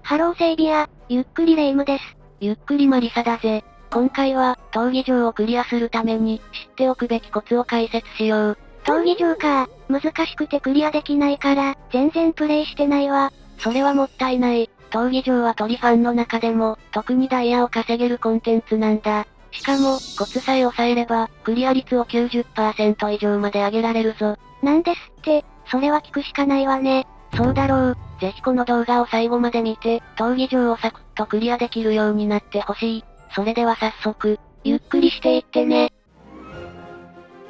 ハローセイビア、ゆっくりレ夢ムです。ゆっくりマリサだぜ。今回は、闘技場をクリアするために、知っておくべきコツを解説しよう。闘技場か。難しくてクリアできないから、全然プレイしてないわ。それはもったいない。闘技場は鳥ファンの中でも、特にダイヤを稼げるコンテンツなんだ。しかも、コツさえ抑えれば、クリア率を 90% 以上まで上げられるぞ。なんですって、それは聞くしかないわね。そうだろう。ぜひこの動画を最後まで見て、闘技場をサクッとクリアできるようになってほしい。それでは早速、ゆっくりしていってね。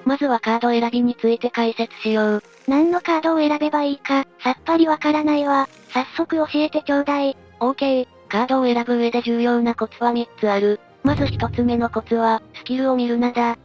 まずはカード選びについて解説しよう。何のカードを選べばいいか、さっぱりわからないわ。早速教えてちょうだい。OK、カードを選ぶ上で重要なコツは3つある。まず1つ目のコツは、スキルを見るなだ。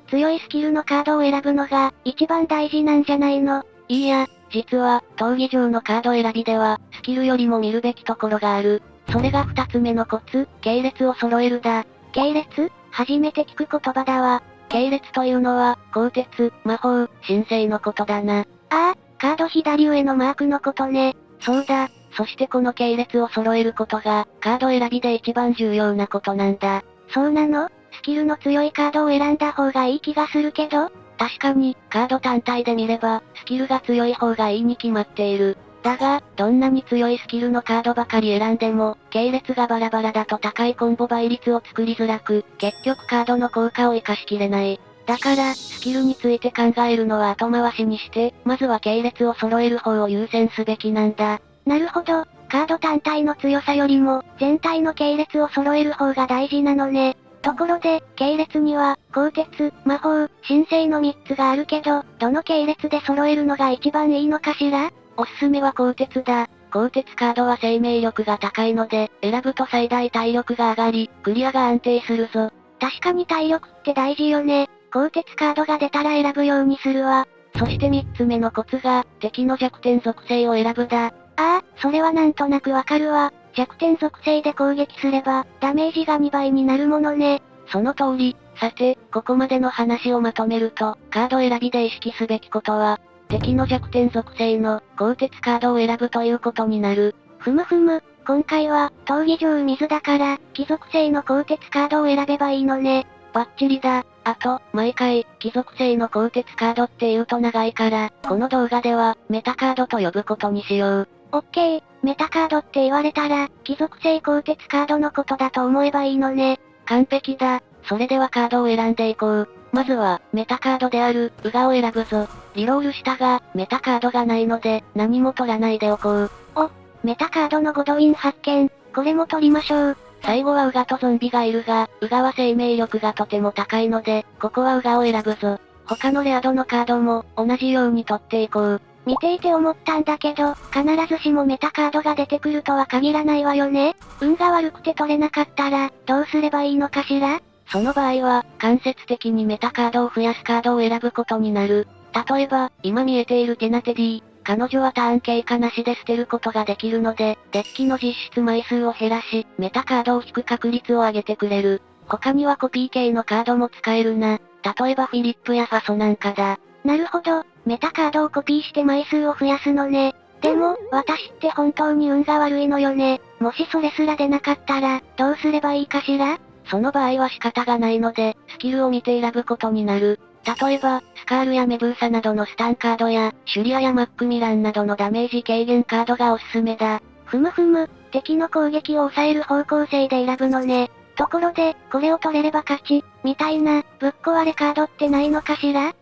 強いスキルのカードを選ぶのが、一番大事なんじゃないの？いいや、実は、闘技場のカード選びでは、スキルよりも見るべきところがある。それが2つ目のコツ、系列を揃えるだ。系列？初めて聞く言葉だわ。系列というのは、鋼鉄、魔法、神聖のことだな。ああ、カード左上のマークのことね。そうだ、そしてこの系列を揃えることが、カード選びで一番重要なことなんだ。そうなの？スキルの強いカードを選んだ方がいい気がするけど？確かに、カード単体で見れば、スキルが強い方がいいに決まっている。だが、どんなに強いスキルのカードばかり選んでも、系列がバラバラだと高いコンボ倍率を作りづらく、結局カードの効果を活かしきれない。だから、スキルについて考えるのは後回しにして、まずは系列を揃える方を優先すべきなんだ。なるほど、カード単体の強さよりも、全体の系列を揃える方が大事なのね。ところで、系列には、鋼鉄、魔法、神聖の3つがあるけど、どの系列で揃えるのが一番いいのかしら？おすすめは鋼鉄だ。鋼鉄カードは生命力が高いので、選ぶと最大体力が上がり、クリアが安定するぞ。確かに体力って大事よね。鋼鉄カードが出たら選ぶようにするわ。そして3つ目のコツが、敵の弱点属性を選ぶだ。ああ、それはなんとなくわかるわ。弱点属性で攻撃すれば、ダメージが2倍になるものね。その通り。さて、ここまでの話をまとめると、カード選びで意識すべきことは、敵の弱点属性の鋼鉄カードを選ぶということになる。ふむふむ、今回は、闘技場水だから、貴族性の鋼鉄カードを選べばいいのね。バッチリだ。あと、毎回、貴族性の鋼鉄カードって言うと長いから、この動画では、メタカードと呼ぶことにしよう。オッケー、メタカードって言われたら、貴族性鋼鉄カードのことだと思えばいいのね。完璧だ。それではカードを選んでいこう。まずは、メタカードである、ウガを選ぶぞ。リロールしたが、メタカードがないので、何も取らないでおこう。お、メタカードのゴドウィン発見。これも取りましょう。最後はウガとゾンビがいるが、ウガは生命力がとても高いので、ここはウガを選ぶぞ。他のレア度のカードも、同じように取っていこう。見ていて思ったんだけど、必ずしもメタカードが出てくるとは限らないわよね。運が悪くて取れなかったら、どうすればいいのかしら？その場合は、間接的にメタカードを増やすカードを選ぶことになる。例えば、今見えているテナテディ。彼女はターン経過なしで捨てることができるので、デッキの実質枚数を減らし、メタカードを引く確率を上げてくれる。他にはコピー系のカードも使えるな。例えばフィリップやファソなんかだ。なるほど、メタカードをコピーして枚数を増やすのね。でも、私って本当に運が悪いのよね。もしそれすら出なかったら、どうすればいいかしら？その場合は仕方がないので、スキルを見て選ぶことになる。例えば、スカールやメブーサなどのスタンカードや、シュリアやマックミランなどのダメージ軽減カードがおすすめだ。ふむふむ、敵の攻撃を抑える方向性で選ぶのね。ところで、これを取れれば勝ち、みたいな、ぶっ壊れカードってないのかしら？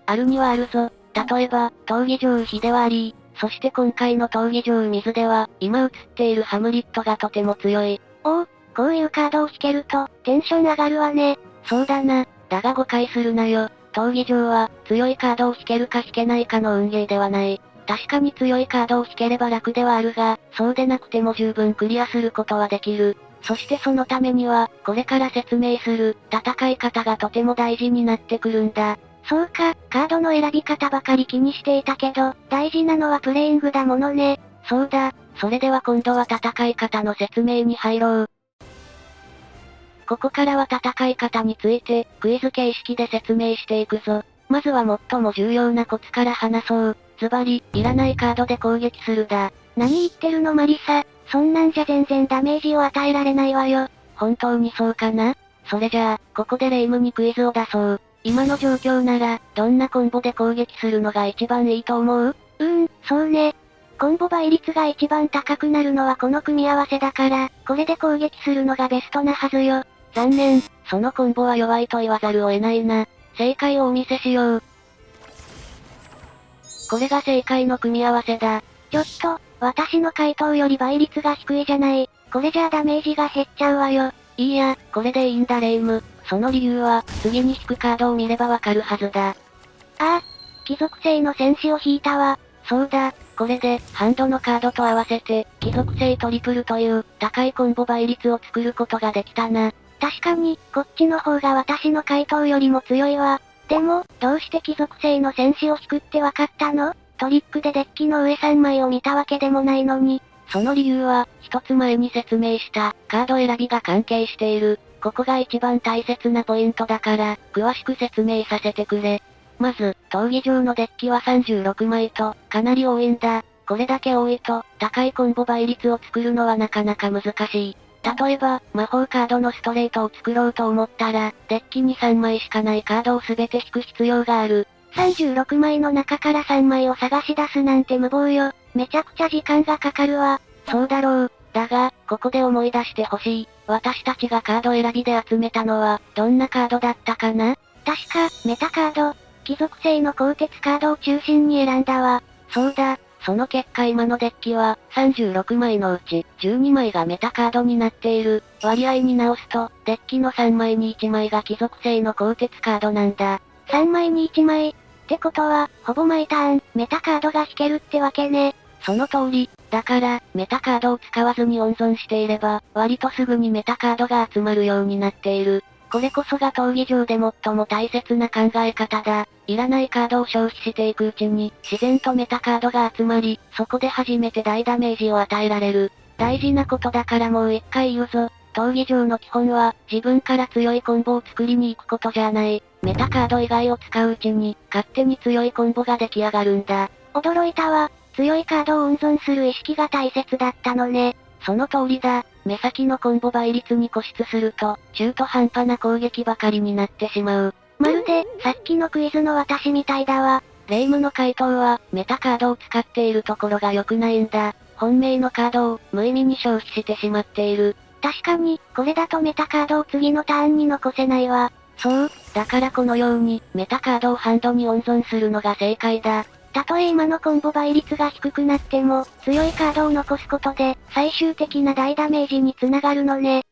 あるにはあるぞ。例えば、闘技場火ではあり、そして今回の闘技場水では、今映っているハムリットがとても強い。おお、こういうカードを引けると、テンション上がるわね。そうだな。だが誤解するなよ。闘技場は、強いカードを引けるか引けないかの運ゲーではない。確かに強いカードを引ければ楽ではあるが、そうでなくても十分クリアすることはできる。そしてそのためには、これから説明する、戦い方がとても大事になってくるんだ。そうか、カードの選び方ばかり気にしていたけど、大事なのはプレイングだものね。そうだ、それでは今度は戦い方の説明に入ろう。ここからは戦い方について、クイズ形式で説明していくぞ。まずは最も重要なコツから話そう。ズバリ、いらないカードで攻撃するだ。何言ってるのマリサ、そんなんじゃ全然ダメージを与えられないわよ。本当にそうかな？それじゃあ、ここでレ夢ムにクイズを出そう。今の状況なら、どんなコンボで攻撃するのが一番いいと思う？そうね。コンボ倍率が一番高くなるのはこの組み合わせだから、これで攻撃するのがベストなはずよ。残念、そのコンボは弱いと言わざるを得ないな。正解をお見せしよう。これが正解の組み合わせだ。ちょっと、私の回答より倍率が低いじゃない。これじゃあダメージが減っちゃうわよ。いいや、これでいいんだレ夢ム。その理由は、次に引くカードを見ればわかるはずだ。ああ、貴族性の戦士を引いたわ。そうだ、これで、ハンドのカードと合わせて、貴族性トリプルという、高いコンボ倍率を作ることができたな。確かに、こっちの方が私の回答よりも強いわ。でも、どうして貴族性の戦士を引くってわかったの？トリックでデッキの上3枚を見たわけでもないのに。その理由は、一つ前に説明した、カード選びが関係している。ここが一番大切なポイントだから、詳しく説明させてくれ。まず、闘技場のデッキは36枚と、かなり多いんだ。これだけ多いと、高いコンボ倍率を作るのはなかなか難しい。例えば、魔法カードのストレートを作ろうと思ったら、デッキに3枚しかないカードを全て引く必要がある。36枚の中から3枚を探し出すなんて無謀よ。めちゃくちゃ時間がかかるわ。そうだろう。だが、ここで思い出してほしい。私たちがカード選びで集めたのは、どんなカードだったかな？確か、メタカード。貴族性の鋼鉄カードを中心に選んだわ。そうだ。その結果今のデッキは、36枚のうち、12枚がメタカードになっている。割合に直すと、デッキの3枚に1枚が貴族性の鋼鉄カードなんだ。3枚に1枚。ってことは、ほぼ毎ターン、メタカードが引けるってわけね。その通り。だから、メタカードを使わずに温存していれば、割とすぐにメタカードが集まるようになっている。これこそが闘技場で最も大切な考え方だ。いらないカードを消費していくうちに、自然とメタカードが集まり、そこで初めて大ダメージを与えられる。大事なことだからもう一回言うぞ。闘技場の基本は、自分から強いコンボを作りに行くことじゃない。メタカード以外を使ううちに、勝手に強いコンボが出来上がるんだ。驚いたわ。強いカードを温存する意識が大切だったのね。その通りだ。目先のコンボ倍率に固執すると、中途半端な攻撃ばかりになってしまう。まるで、さっきのクイズの私みたいだわ。レ夢ムの回答は、メタカードを使っているところが良くないんだ。本命のカードを、無意味に消費してしまっている。確かに、これだとメタカードを次のターンに残せないわ。そう、だからこのように、メタカードをハンドに温存するのが正解だ。たとえ今のコンボ倍率が低くなっても、強いカードを残すことで、最終的な大ダメージにつながるのね。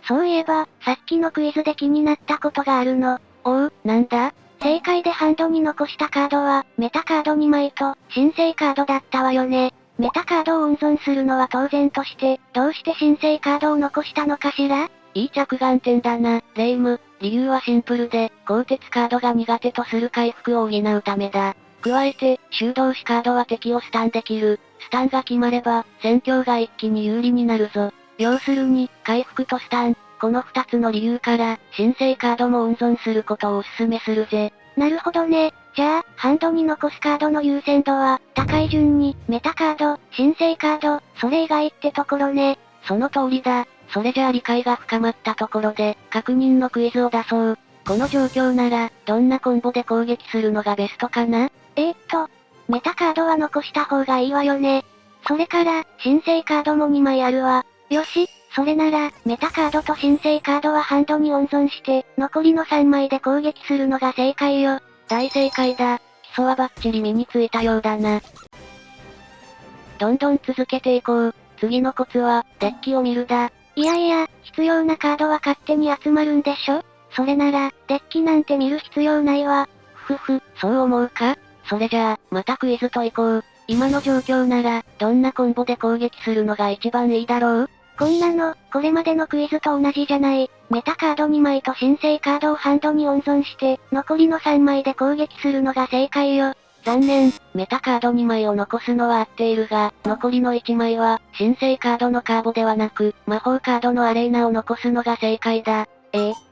そういえば、さっきのクイズで気になったことがあるの。おう、なんだ？正解でハンドに残したカードは、メタカード2枚と、新生カードだったわよね。メタカードを温存するのは当然として、どうして新生カードを残したのかしら？いい着眼点だな、レ夢ム。理由はシンプルで、鋼鉄カードが苦手とする回復を補うためだ。加えて、修道士カードは敵をスタンできる。スタンが決まれば、戦況が一気に有利になるぞ。要するに、回復とスタン、この二つの理由から、新生カードも温存することをお勧めするぜ。なるほどね。じゃあ、ハンドに残すカードの優先度は、高い順に、メタカード、新生カード、それ以外ってところね。その通りだ。それじゃあ理解が深まったところで、確認のクイズを出そう。この状況なら、どんなコンボで攻撃するのがベストかな？メタカードは残した方がいいわよね。それから、新生カードも2枚あるわ。よし、それなら、メタカードと新生カードはハンドに温存して、残りの3枚で攻撃するのが正解よ。大正解だ。基礎はバッチリ身についたようだな。どんどん続けていこう。次のコツは、デッキを見るだ。いやいや、必要なカードは勝手に集まるんでしょ？それなら、デッキなんて見る必要ないわ。そう思うか？それじゃあ、またクイズと行こう。今の状況なら、どんなコンボで攻撃するのが一番いいだろう？こんなの、これまでのクイズと同じじゃない。メタカード2枚と新生カードをハンドに温存して、残りの3枚で攻撃するのが正解よ。残念、メタカード2枚を残すのは合っているが、残りの1枚は、新生カードのカーボではなく、魔法カードのアレーナを残すのが正解だ。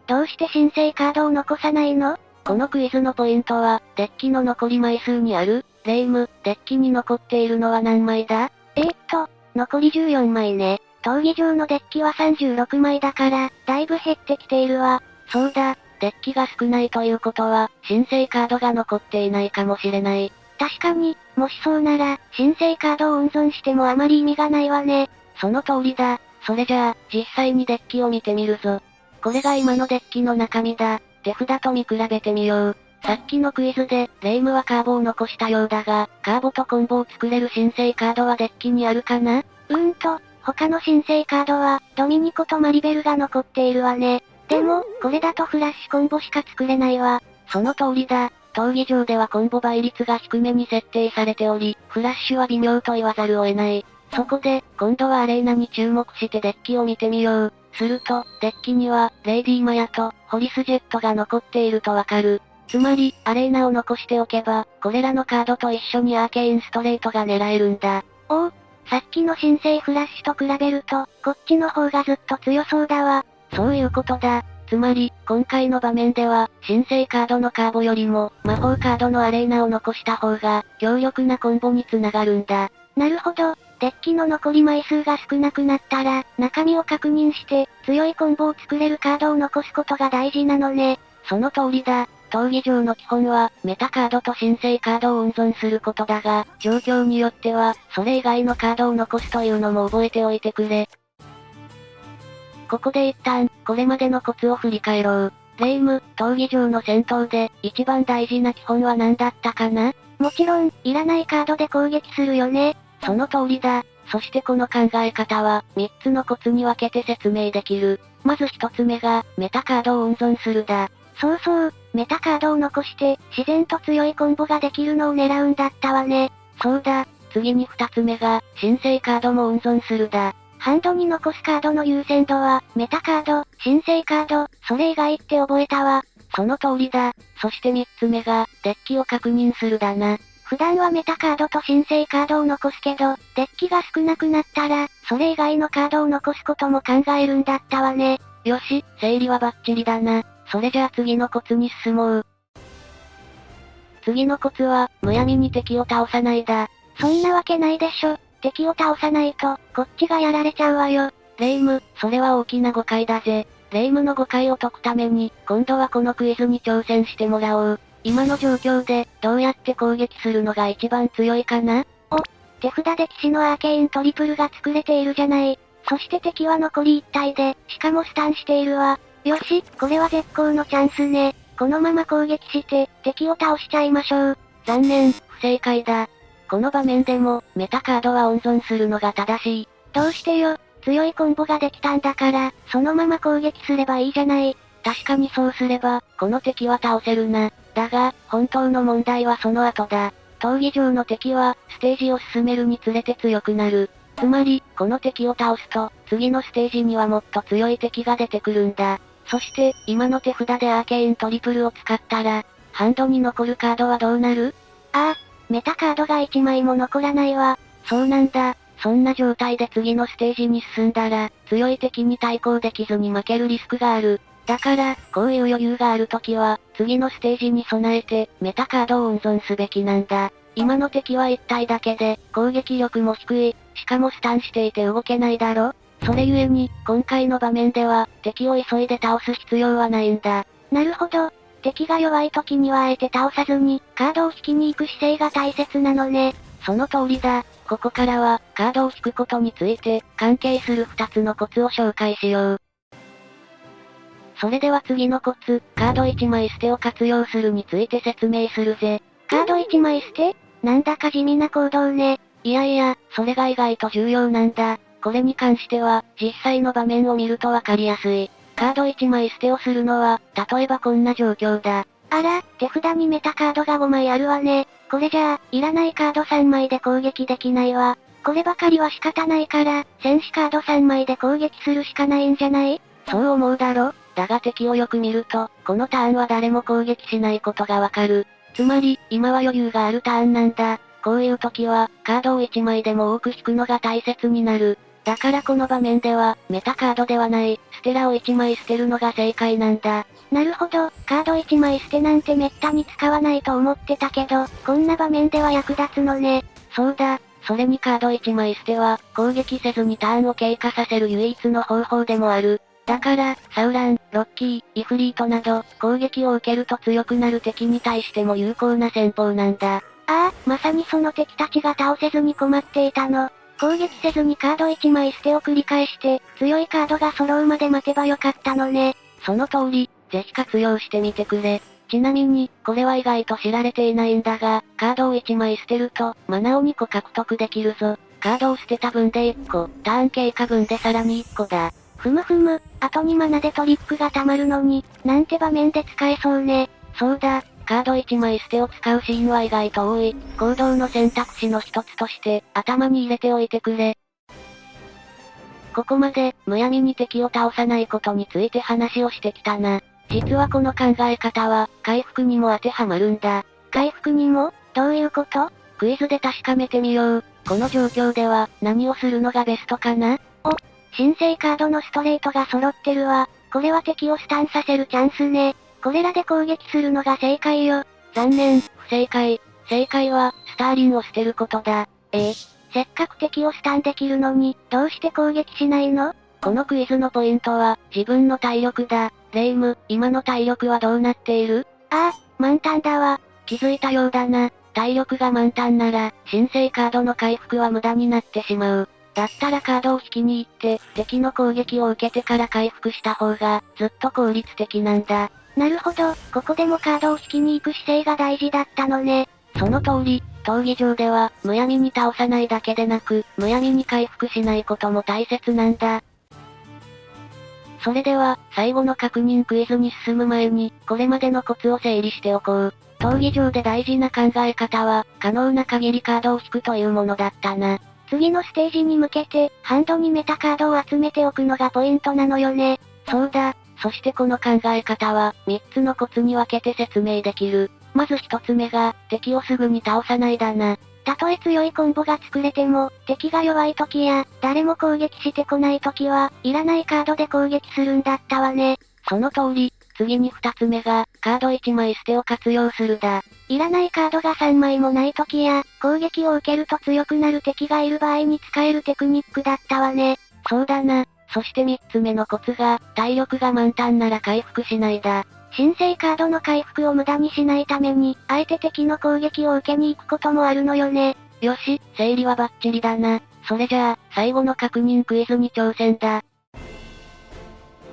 どうして新生カードを残さないの？このクイズのポイントは、デッキの残り枚数にある。レ夢ム、デッキに残っているのは何枚だ？残り14枚ね。闘技場のデッキは36枚だから、だいぶ減ってきているわ。そうだ、デッキが少ないということは、新生カードが残っていないかもしれない。確かに、もしそうなら、新生カードを温存してもあまり意味がないわね。その通りだ。それじゃあ、実際にデッキを見てみるぞ。これが今のデッキの中身だ。手札と見比べてみよう。さっきのクイズで、レ夢ムはカーボを残したようだが、カーボとコンボを作れる新生カードはデッキにあるかな？他の新生カードは、ドミニコとマリベルが残っているわね。でも、これだとフラッシュコンボしか作れないわ。その通りだ。闘技場ではコンボ倍率が低めに設定されており、フラッシュは微妙と言わざるを得ない。そこで、今度はアレーナに注目してデッキを見てみよう。すると、デッキには、レイディマヤと、ホリスジェットが残っているとわかる。つまり、アレーナを残しておけば、これらのカードと一緒にアーケインストレートが狙えるんだ。さっきの新生フラッシュと比べると、こっちの方がずっと強そうだわ。そういうことだ。つまり、今回の場面では、新生カードのカーボよりも、魔法カードのアレーナを残した方が、強力なコンボにつながるんだ。なるほど。デッキの残り枚数が少なくなったら、中身を確認して、強いコンボを作れるカードを残すことが大事なのね。その通りだ。闘技場の基本は、メタカードと新生カードを温存することだが、状況によっては、それ以外のカードを残すというのも覚えておいてくれ。ここで一旦、これまでのコツを振り返ろう。レ夢ム、闘技場の戦闘で、一番大事な基本は何だったかな？もちろん、いらないカードで攻撃するよね。その通りだ。そしてこの考え方は、3つのコツに分けて説明できる。まず1つ目が、メタカードを温存するだ。そうそう、メタカードを残して、自然と強いコンボができるのを狙うんだったわね。そうだ。次に2つ目が、新生カードも温存するだ。ハンドに残すカードの優先度は、メタカード、新生カード、それ以外って覚えたわ。その通りだ。そして3つ目が、デッキを確認するだな。普段はメタカードと新生カードを残すけど、デッキが少なくなったら、それ以外のカードを残すことも考えるんだったわね。よし、整理はバッチリだな。それじゃあ次のコツに進もう。次のコツは、むやみに敵を倒さないだ。そんなわけないでしょ。敵を倒さないと、こっちがやられちゃうわよ。レ夢ム、それは大きな誤解だぜ。レ夢ムの誤解を解くために、今度はこのクイズに挑戦してもらおう。今の状況で、どうやって攻撃するのが一番強いかな？手札で騎士のアーケイントリプルが作れているじゃない。そして敵は残り1体で、しかもスタンしているわ。よし、これは絶好のチャンスね。このまま攻撃して、敵を倒しちゃいましょう。残念、不正解だ。この場面でも、メタカードは温存するのが正しい。どうしてよ、強いコンボができたんだから、そのまま攻撃すればいいじゃない。確かにそうすれば、この敵は倒せるな。だが、本当の問題はその後だ。闘技場の敵は、ステージを進めるにつれて強くなる。つまり、この敵を倒すと、次のステージにはもっと強い敵が出てくるんだ。そして、今の手札でアーケイントリプルを使ったら、ハンドに残るカードはどうなる？メタカードが1枚も残らないわ。そうなんだ。そんな状態で次のステージに進んだら、強い敵に対抗できずに負けるリスクがある。だから、こういう余裕があるときは、次のステージに備えて、メタカードを温存すべきなんだ。今の敵は1体だけで、攻撃力も低い、しかもスタンしていて動けないだろ？それゆえに、今回の場面では、敵を急いで倒す必要はないんだ。なるほど。敵が弱い時にはあえて倒さずに、カードを引きに行く姿勢が大切なのね。その通りだ。ここからは、カードを引くことについて、関係する2つのコツを紹介しよう。それでは次のコツ、カード1枚捨てを活用するについて説明するぜ。カード1枚捨て？なんだか地味な行動ね。いやいや、それが意外と重要なんだ。これに関しては、実際の場面を見るとわかりやすい。カード1枚捨てをするのは、例えばこんな状況だ。あら、手札にメタカードが5枚あるわね。これじゃあ、いらないカード3枚で攻撃できないわ。こればかりは仕方ないから、戦士カード3枚で攻撃するしかないんじゃない？そう思うだろ？だが敵をよく見ると、このターンは誰も攻撃しないことがわかる。つまり、今は余裕があるターンなんだ。こういう時は、カードを1枚でも多く引くのが大切になる。だからこの場面では、メタカードではない、ステラを1枚捨てるのが正解なんだ。なるほど、カード1枚捨てなんてめったに使わないと思ってたけど、こんな場面では役立つのね。そうだ、それにカード1枚捨ては、攻撃せずにターンを経過させる唯一の方法でもある。だから、サウラン、ロッキー、イフリートなど、攻撃を受けると強くなる敵に対しても有効な戦法なんだ。ああ、まさにその敵たちが倒せずに困っていたの。攻撃せずにカード1枚捨てを繰り返して、強いカードが揃うまで待てばよかったのね。その通り、ぜひ活用してみてくれ。ちなみに、これは意外と知られていないんだが、カードを1枚捨てると、マナを2個獲得できるぞ。カードを捨てた分で1個、ターン経過分でさらに1個だ。ふむふむ、あと2マナでトリックが溜まるのに、なんて場面で使えそうね。そうだ、カード1枚捨てを使うシーンは意外と多い。行動の選択肢の一つとして、頭に入れておいてくれ。ここまで、むやみに敵を倒さないことについて話をしてきたな。実はこの考え方は、回復にも当てはまるんだ。回復にも？どういうこと？クイズで確かめてみよう。この状況では、何をするのがベストかな？新生カードのストレートが揃ってるわ。これは敵をスタンさせるチャンスね。これらで攻撃するのが正解よ。残念、不正解。正解は、スターリンを捨てることだ。せっかく敵をスタンできるのに、どうして攻撃しないの？このクイズのポイントは、自分の体力だ。レイム、今の体力はどうなっている？ああ、満タンだわ。気づいたようだな。体力が満タンなら、新生カードの回復は無駄になってしまう。だったらカードを引きに行って、敵の攻撃を受けてから回復した方が、ずっと効率的なんだ。なるほど、ここでもカードを引きに行く姿勢が大事だったのね。その通り、闘技場では、むやみに倒さないだけでなく、むやみに回復しないことも大切なんだ。それでは、最後の確認クイズに進む前に、これまでのコツを整理しておこう。闘技場で大事な考え方は、可能な限りカードを引くというものだったな。次のステージに向けて、ハンドにメタカードを集めておくのがポイントなのよね。そうだ。そしてこの考え方は、3つのコツに分けて説明できる。まず1つ目が、敵をすぐに倒さないだな。たとえ強いコンボが作れても、敵が弱い時や、誰も攻撃してこない時は、いらないカードで攻撃するんだったわね。その通り。次に2つ目が、カード1枚捨てを活用するだ。いらないカードが3枚もない時や、攻撃を受けると強くなる敵がいる場合に使えるテクニックだったわね。そうだな。そして3つ目のコツが、体力が満タンなら回復しないだ。新生カードの回復を無駄にしないために、あえて敵の攻撃を受けに行くこともあるのよね。よし、整理はバッチリだな。それじゃあ、最後の確認クイズに挑戦だ。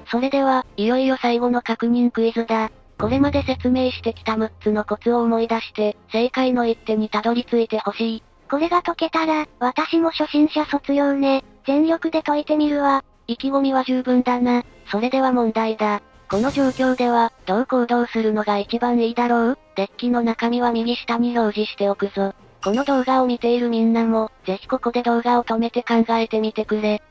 それでは、いよいよ最後の確認クイズだ。これまで説明してきた6つのコツを思い出して、正解の一手にたどり着いてほしい。これが解けたら、私も初心者卒業ね。全力で解いてみるわ。意気込みは十分だな。それでは問題だ。この状況では、どう行動するのが一番いいだろう？デッキの中身は右下に表示しておくぞ。この動画を見ているみんなも、ぜひここで動画を止めて考えてみてくれ。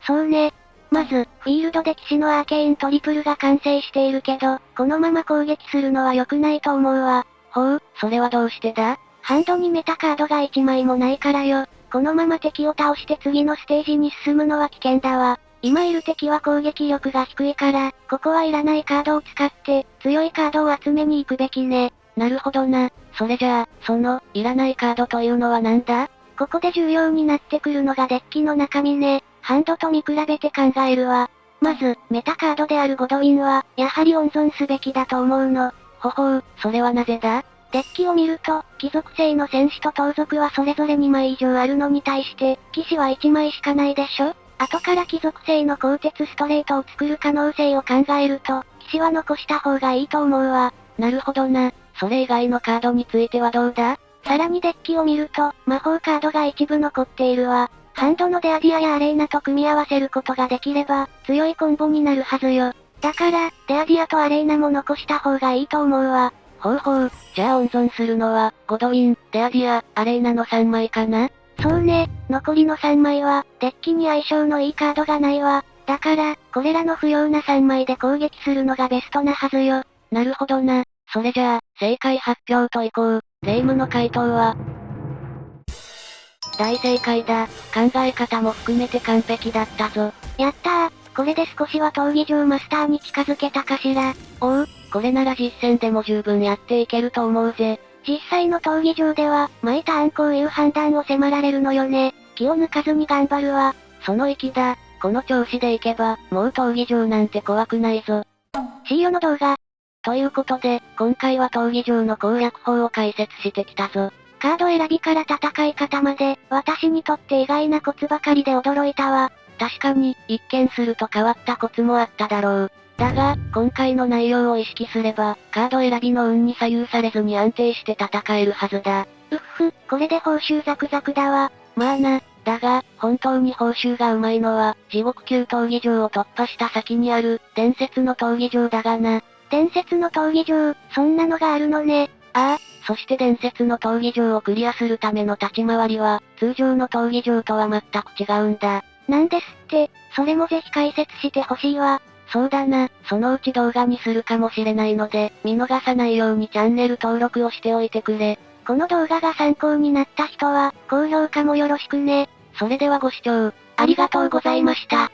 そうね。まず、フィールドで騎士のアーケイントリプルが完成しているけど、このまま攻撃するのは良くないと思うわ。ほう、それはどうしてだ？ハンドにメタカードが1枚もないからよ。このまま敵を倒して次のステージに進むのは危険だわ。今いる敵は攻撃力が低いから、ここはいらないカードを使って、強いカードを集めに行くべきね。なるほどな。それじゃあ、いらないカードというのはなんだ？ここで重要になってくるのがデッキの中身ね。ハンドと見比べて考えるわ。まず、メタカードであるゴドウィンは、やはり温存すべきだと思うの。ほほう、それはなぜだ？デッキを見ると、貴族性の戦士と盗賊はそれぞれ2枚以上あるのに対して、騎士は1枚しかないでしょ？後から貴族性の鋼鉄ストレートを作る可能性を考えると、騎士は残した方がいいと思うわ。なるほどな。それ以外のカードについてはどうだ？さらにデッキを見ると、魔法カードが一部残っているわ。ハンドのデアディアやアレイナと組み合わせることができれば、強いコンボになるはずよ。だから、デアディアとアレイナも残した方がいいと思うわ。ほうほう、じゃあ温存するのは、ゴドウィン、デアディア、アレイナの3枚かな？そうね、残りの3枚は、デッキに相性のいいカードがないわ。だから、これらの不要な3枚で攻撃するのがベストなはずよ。なるほどな。それじゃあ、正解発表といこう。レイムの回答は、大正解だ。考え方も含めて完璧だったぞ。やったー。これで少しは闘技場マスターに近づけたかしら。おう、これなら実戦でも十分やっていけると思うぜ。実際の闘技場では、毎ターンこういう判断を迫られるのよね。気を抜かずに頑張るわ。その意気だ。この調子でいけば、もう闘技場なんて怖くないぞ。See youの動画。ということで、今回は闘技場の攻略法を解説してきたぞ。カード選びから戦い方まで、私にとって意外なコツばかりで驚いたわ。確かに、一見すると変わったコツもあっただろう。だが、今回の内容を意識すれば、カード選びの運に左右されずに安定して戦えるはずだ。これで報酬ザクザクだわ。まあな、だが、本当に報酬がうまいのは、地獄級闘技場を突破した先にある、伝説の闘技場だがな。伝説の闘技場、そんなのがあるのね。ああ、そして伝説の闘技場をクリアするための立ち回りは、通常の闘技場とは全く違うんだ。なんですって、それもぜひ解説してほしいわ。そうだな、そのうち動画にするかもしれないので、見逃さないようにチャンネル登録をしておいてくれ。この動画が参考になった人は、高評価もよろしくね。それではご視聴、ありがとうございました。